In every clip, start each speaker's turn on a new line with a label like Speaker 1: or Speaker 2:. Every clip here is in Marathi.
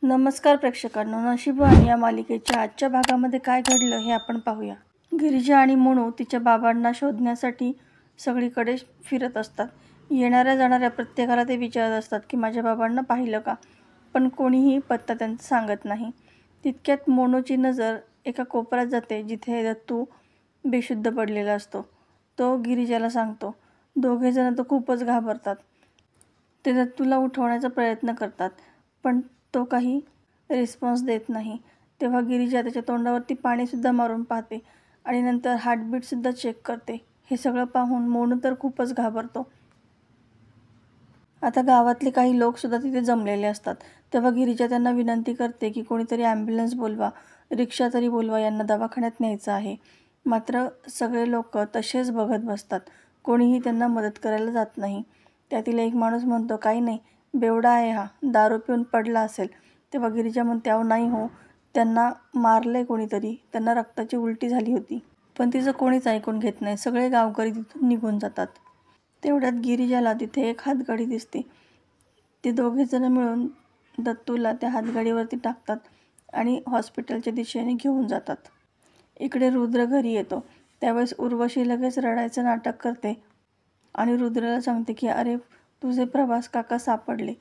Speaker 1: नमस्कार प्रेक्षकांनो, नशीबवान या मालिकेच्या आजच्या भागामध्ये काय घडलं हे आपण पाहूया. गिरिजा आणि मोनू तिच्या बाबांना शोधण्यासाठी सगळीकडे फिरत असतात. येणाऱ्या जाणाऱ्या प्रत्येकाला ते विचारत असतात की माझ्या बाबांना पाहिलं का, पण कोणीही पत्ता त्यांचा सांगत नाही. तितक्यात मोनूची नजर एका कोपऱ्यात जाते जिथे दत्तू बेशुद्ध पडलेला असतो. तो गिरिजाला सांगतो. दोघेजण तर खूपच घाबरतात. ते दत्तूला उठवण्याचा प्रयत्न करतात, पण तो काही रिस्पॉन्स देत नाही. तेव्हा गिरिजा त्याच्या तोंडावरती पाणीसुद्धा मारून पाहते आणि नंतर हार्टबीटसुद्धा चेक करते. हे सगळं पाहून मोनू तर खूपच घाबरतो. आता गावातले काही लोकसुद्धा तिथे जमलेले असतात. तेव्हा गिरिजा त्यांना विनंती करते की कोणीतरी ॲम्ब्युलन्स बोलवा, रिक्षा तरी बोलवा, यांना दवाखान्यात न्यायचं आहे. मात्र सगळे लोक तसेच बघत बसतात. कोणीही त्यांना मदत करायला जात नाही. त्यातील एक माणूस म्हणतो, काही नाही, बेवडा आहे हा, दारू पिऊन पडला असेल. तेव्हा गिरिजा म्हणते, अहो नाही हो, त्यांना मारलंय कोणीतरी, त्यांना रक्ताची उलटी झाली होती. पण तिचं कोणीच ऐकून घेत नाही. सगळे गावकरी तिथून निघून जातात. तेवढ्यात गिरिजाला तिथे एक हातगाडी दिसते. ते दोघेजण मिळून दत्तूला त्या हातगाडीवरती टाकतात आणि हॉस्पिटलच्या दिशेने घेऊन जातात. इकडे रुद्र घरी येतो. त्यावेळेस उर्वशी लगेच रडायचं नाटक करते आणि रुद्रला सांगते की अरे, तुझे प्रभास काका सापडले.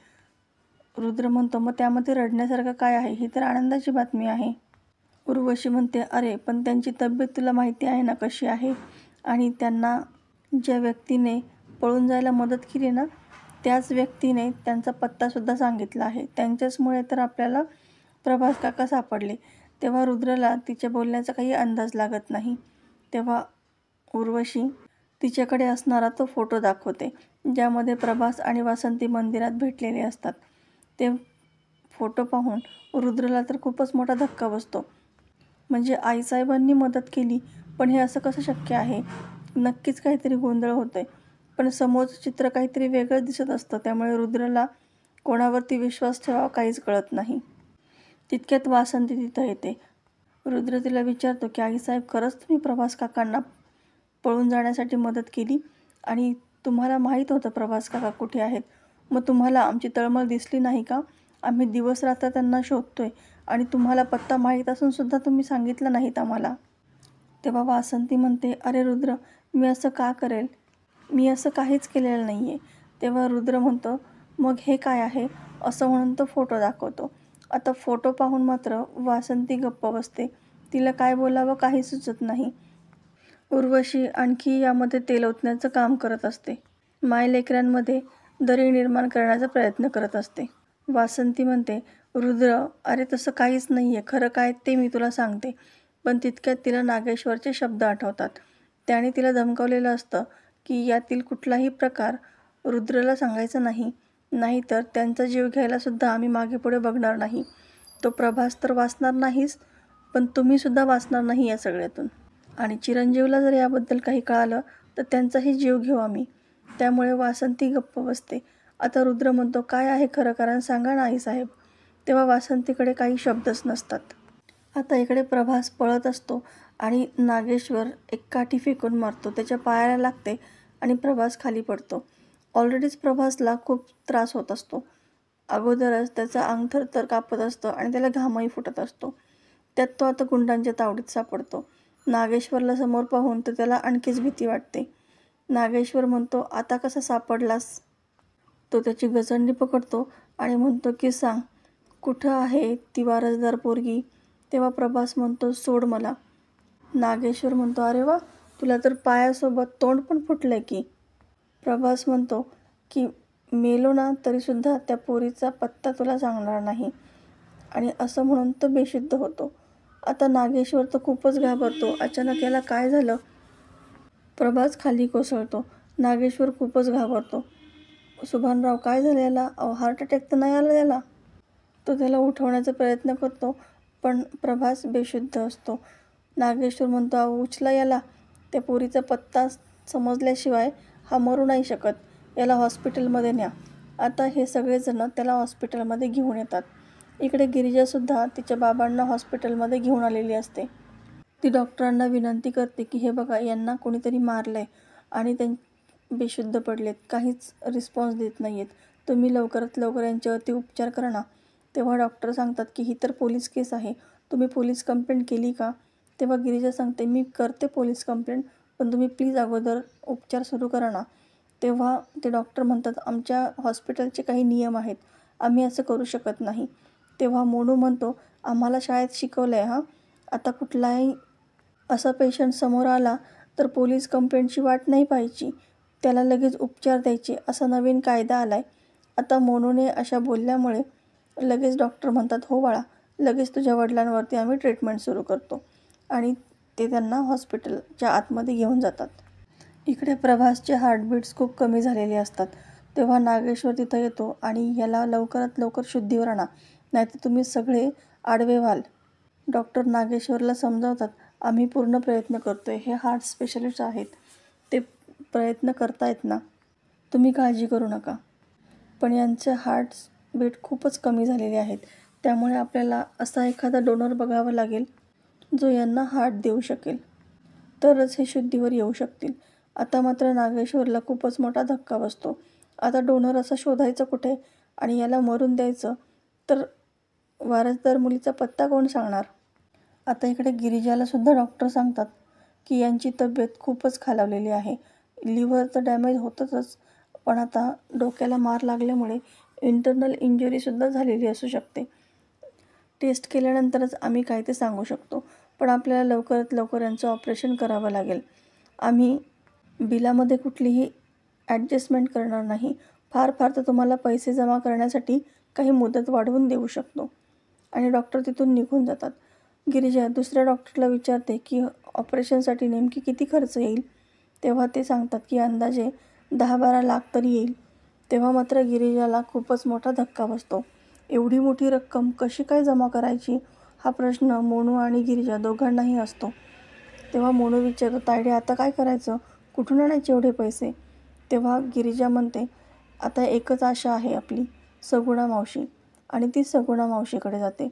Speaker 1: रुद्र म्हणतो, मग त्यामध्ये रडण्यासारखं काय आहे, ही तर आनंदाची बातमी आहे. उर्वशी म्हणते, अरे पण त्यांची तब्येत तुला माहिती आहे ना कशी आहे, आणि त्यांना ज्या व्यक्तीने पळून जायला मदत केली ना, त्याच व्यक्तीने त्यांचा पत्तासुद्धा सांगितला आहे. त्यांच्याचमुळे तर आपल्याला प्रभास काका सापडले. तेव्हा रुद्रला तिच्या बोलण्याचा काही अंदाज लागत नाही. तेव्हा उर्वशी तिच्याकडे असणारा तो फोटो दाखवते, ज्यामध्ये प्रभास आणि वासंती मंदिरात भेटलेले असतात. ते फोटो पाहून रुद्रला तर खूपच मोठा धक्का बसतो. म्हणजे आईसाहेबांनी मदत केली, पण हे असं कसं शक्य आहे? नक्कीच काहीतरी गोंधळ होतोय. पण समोरचं चित्र काहीतरी वेगळं दिसत असतं. त्यामुळे रुद्रला कोणावरती विश्वास ठेवावा काहीच कळत नाही. तितक्यात वासंती तिथं येते. रुद्र तिला विचारतो की आईसाहेब, खरंच तुम्ही प्रभास काकांना पळून जाण्यासाठी मदत केली आणि तुम्हाला माहीत होतं प्रभास काका कुठे आहेत? मग तुम्हाला आमची तळमळ दिसली नाही का? आम्ही दिवस रात्र त्यांना शोधतोय आणि तुम्हाला पत्ता माहीत असून सुद्धा तुम्ही सांगितलं नाहीत आम्हाला. तेव्हा वासंती म्हणते, अरे रुद्र, मी असं का करेल? मी असं काहीच केलेलं नाही आहे. तेव्हा रुद्र म्हणतो, मग हे काय आहे? असं म्हणून तो फोटो दाखवतो. आता फोटो पाहून मात्र वासंती गप्प बसते. तिला काय बोलावं काही सुचत नाही. उर्वशी आणखी यामध्ये तेल ओतण्याचं काम करत असते. मायलेकरांमध्ये दरी निर्माण करण्याचा प्रयत्न करत असते. वासंती म्हणते, रुद्र, अरे तसं काहीच नाही आहे, खरं काय ते मी तुला सांगते. पण तितक्यात तिला नागेश्वरचे शब्द आठवतात. त्याने तिला धमकावलेलं असतं की यातील कुठलाही प्रकार रुद्रला सांगायचा नाही, नाहीतर त्यांचा जीव घ्यायला सुद्धा आम्ही मागे पुढे बघणार नाही. तो प्रभास तर वाचणार नाहीच, पण तुम्हीसुद्धा वाचणार नाही या सगळ्यातून. आणि चिरंजीवला जर याबद्दल काही कळालं तर त्यांचाही जीव घेऊ आम्ही. त्यामुळे वासंती गप्प बसते. आता रुद्र म्हणतो, काय आहे खरं कारण सांगा ना आईसाहेब. तेव्हा वासंतीकडे काही शब्दच नसतात. आता इकडे प्रभास पळत असतो आणि नागेश्वर एक काठी फेकून मारतो. त्याच्या पायाला लागते आणि प्रभास खाली पडतो. ऑलरेडीच प्रभासला खूप त्रास होत असतो. अगोदरच त्याचं अंग थरथर कापत असतं आणि त्याला घामही फुटत असतो. त्यात तो आता गुंडांच्या तावडीत सापडतो. नागेश्वरला समोर पाहून तर त्याला आणखीच भीती वाटते. नागेश्वर म्हणतो, आता कसा सापडलास? तो त्याची गचंडी पकडतो आणि म्हणतो की सांग, कुठं आहे ती वारसदार पोरगी? तेव्हा प्रभास म्हणतो, सोड मला. नागेश्वर म्हणतो, अरे वा, तुला तर पायासोबत तोंड पण फुटलंय की. प्रभास म्हणतो की मेलो ना तरीसुद्धा त्या पोरीचा पत्ता तुला सांगणार नाही. आणि असं म्हणून तो बेशुद्ध होतो. आता नागेश्वर तर खूपच घाबरतो. अचानक याला काय झालं? प्रभास खाली कोसळतो. नागेश्वर खूपच घाबरतो. सुभानराव, काय झालं याला? हार्ट अटॅक तर नाही आला याला? तो त्याला उठवण्याचा प्रयत्न करतो, पण प्रभास बेशुद्ध असतो. नागेश्वर म्हणतो, उचला याला, त्या पोरीचा पत्ता समजल्याशिवाय हा मरू नाही शकत, याला हॉस्पिटलमध्ये न्या. आता हे सगळेजण त्याला हॉस्पिटलमध्ये घेऊन येतात. इकडे गिरिजासुद्धा तिच्या बाबांना हॉस्पिटलमध्ये घेऊन आलेली असते. ती डॉक्टरांना विनंती करते की हे बघा, यांना कोणीतरी मारलंय आणि ते बेशुद्ध पडलेत, काहीच रिस्पॉन्स देत नाही आहेत. तुम्ही लवकरात लवकर यांच्यावरती उपचार करा ना. तेव्हा डॉक्टर सांगतात की ही तर पोलीस केस आहे, तुम्ही पोलीस कंप्लेंट केली का? तेव्हा गिरिजा सांगते मी करते पोलीस कंप्लेंट, पण तुम्ही प्लीज अगोदर उपचार सुरू करा ना. तेव्हा ते डॉक्टर म्हणतात आमच्या हॉस्पिटलचे काही नियम आहेत, आम्ही असं करू शकत नाही. तेव्हा मोनू म्हणतो आम्हाला शाळेत शिकवलं आहे हां, आता कुठलाही असा पेशंट समोर आला तर पोलीस कंप्लेंटची वाट नाही पाहायची, त्याला लगेच उपचार द्यायचे, असा नवीन कायदा आला आहे. आता मोनूने अशा बोलल्यामुळे लगेच डॉक्टर म्हणतात हो बाळा, लगेच तुझ्या वडिलांवरती आम्ही ट्रीटमेंट सुरू करतो आणि ते त्यांना हॉस्पिटलच्या आतमध्ये घेऊन जातात. इकडे प्रभासचे हार्टबीट्स खूप कमी झालेले असतात. तेव्हा नागेश्वर तिथं येतो आणि याला लवकरात लवकर शुद्धीवर आणा, नाहीतर तुम्ही सगळे आडवे व्हाल. डॉक्टर नागेश्वरला समजावतात आम्ही पूर्ण प्रयत्न करतोय, हे हार्ट स्पेशलिस्ट आहेत, ते प्रयत्न करतायत ना, तुम्ही काळजी करू नका. पण यांचे हार्ट्स बीट खूपच कमी झालेले आहेत, त्यामुळे आपल्याला असा एखादा डोनर बघावा लागेल जो यांना हार्ट देऊ शकेल, तरच हे शुद्धीवर येऊ शकतील. आता मात्र नागेश्वरला खूपच मोठा धक्का बसतो. आता डोनर असा शोधायचा कुठे आणि याला मरून द्यायचं तर वारसदार मुलीचा पत्ता कोण सांगणार? आता इकडे गिरिजाला सुद्धा डॉक्टर सांगतात की यांची तब्येत खूपच खालावलेली आहे, लिव्हर तर डॅमेज होतंच, पण आता डोक्याला मार लागल्यामुळे इंटरनल इंजुरीसुद्धा झालेली असू शकते. टेस्ट केल्यानंतरच आम्ही काय ते सांगू शकतो, पण आपल्याला लवकरात लवकर यांचं ऑपरेशन करावं लागेल. आम्ही बिलामध्ये कुठलीही ॲडजस्टमेंट करणार नाही, फार फार तर तुम्हाला पैसे जमा करण्यासाठी काही मुदत वाढवून देऊ शकतो. आणि डॉक्टर तिथून निघून जातात. गिरिजा दुसऱ्या डॉक्टरला विचारते की ऑपरेशनसाठी नेमकी किती खर्च येईल? तेव्हा ते सांगतात की अंदाजे 10-12 लाख तरी येईल. तेव्हा मात्र गिरिजाला खूपच मोठा धक्का बसतो. एवढी मोठी रक्कम कशी काय जमा करायची, हा प्रश्न मोनू आणि गिरिजा दोघांनाही असतो. तेव्हा मोनू विचारतो तायडे आता काय करायचं, कुठून आणायचे एवढे पैसे? तेव्हा गिरिजा म्हणते आता एकच आशा आहे आपली, सगुणा मावशी, आणि ती सगुणा मावशीकडे जाते.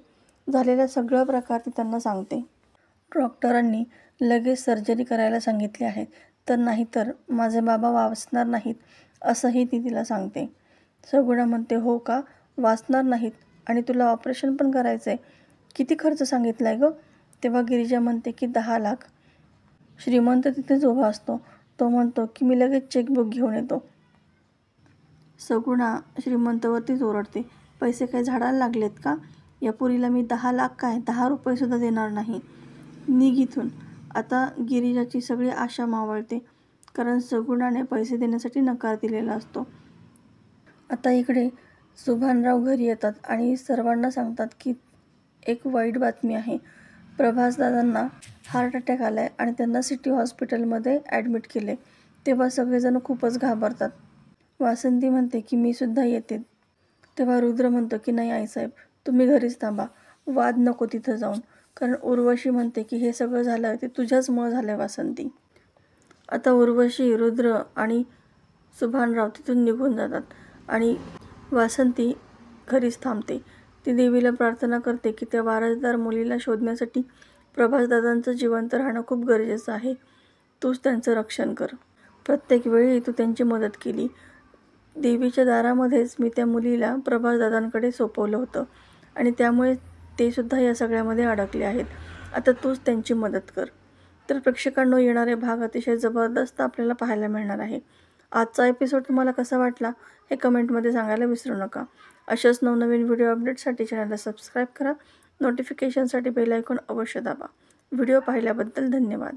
Speaker 1: झालेला सगळं प्रकार ती त्यांना सांगते. डॉक्टरांनी लगेच सर्जरी करायला सांगितली आहे, तर नाहीतर माझे बाबा वाचणार नाहीत, असंही ती तिला सांगते. सगुणा म्हणते हो का, वाचणार नाहीत आणि तुला ऑपरेशन पण करायचं आहे, किती खर्च सांगितला आहे गं? तेव्हा गिरिजा म्हणते की 10 लाख. श्रीमंत तिथेच उभा असतो, तो म्हणतो की मी लगेच चेकबुक घेऊन येतो. सगुणा श्रीमंतवरतीच ओरडते, पैसे काय झाडाला लागलेत का? या पुरीला मी 10 लाख काय 10 रुपयेसुद्धा देणार नाही, निघ इथून. आता गिरिजाची सगळी आशा मावळते, कारण सगुणाने पैसे देण्यासाठी नकार दिलेला असतो. आता इकडे सुभानराव घरी येतात आणि सर्वांना सांगतात की एक वाईट बातमी आहे, प्रभासदादांना हार्ट अटॅक आला आहे आणि त्यांना सिटी हॉस्पिटलमध्ये ॲडमिट केले. तेव्हा सगळेजण खूपच घाबरतात. वासंती म्हणते की मी सुद्धा येते. तेव्हा रुद्र म्हणतो की नाही आईसाहेब, तुम्ही घरीच थांबा, वाद नको तिथं जाऊन, कारण उर्वशी म्हणते की हे सगळं झालं ते तुझ्याचमुळं झालं आहे वासंती. आता उर्वशी, रुद्र आणि सुभानराव तिथून निघून जातात आणि वासंती घरीच थांबते. ती देवीला प्रार्थना करते की त्या वारसदार मुलीला शोधण्यासाठी प्रभासदादांचं जिवंत राहणं खूप गरजेचं आहे, तूच त्यांचं रक्षण कर. प्रत्येक वेळी तू त्यांची मदत केली. देवीच्या दारामध्येच मी त्या मुलीला प्रभासदादांकडे सोपवलं होतं आणि त्यामुळे ते सुद्धा या सगळ्यामध्ये अडकले आहेत. आता तूच त्यांची मदत कर. तर प्रेक्षकांनो, येणारे भाग अतिशय जबरदस्त आपल्याला पाहायला मिळणार आहे. आजचा एपिसोड तुम्हाला कसा वाटला हे कमेंटमध्ये सांगायला विसरू नका. अशाच नवनवीन व्हिडिओ अपडेटसाठी चॅनलला सबस्क्राईब करा. नोटिफिकेशनसाठी बेल आयकॉन अवश्य दाबा. व्हिडिओ पाहिल्याबद्दल धन्यवाद.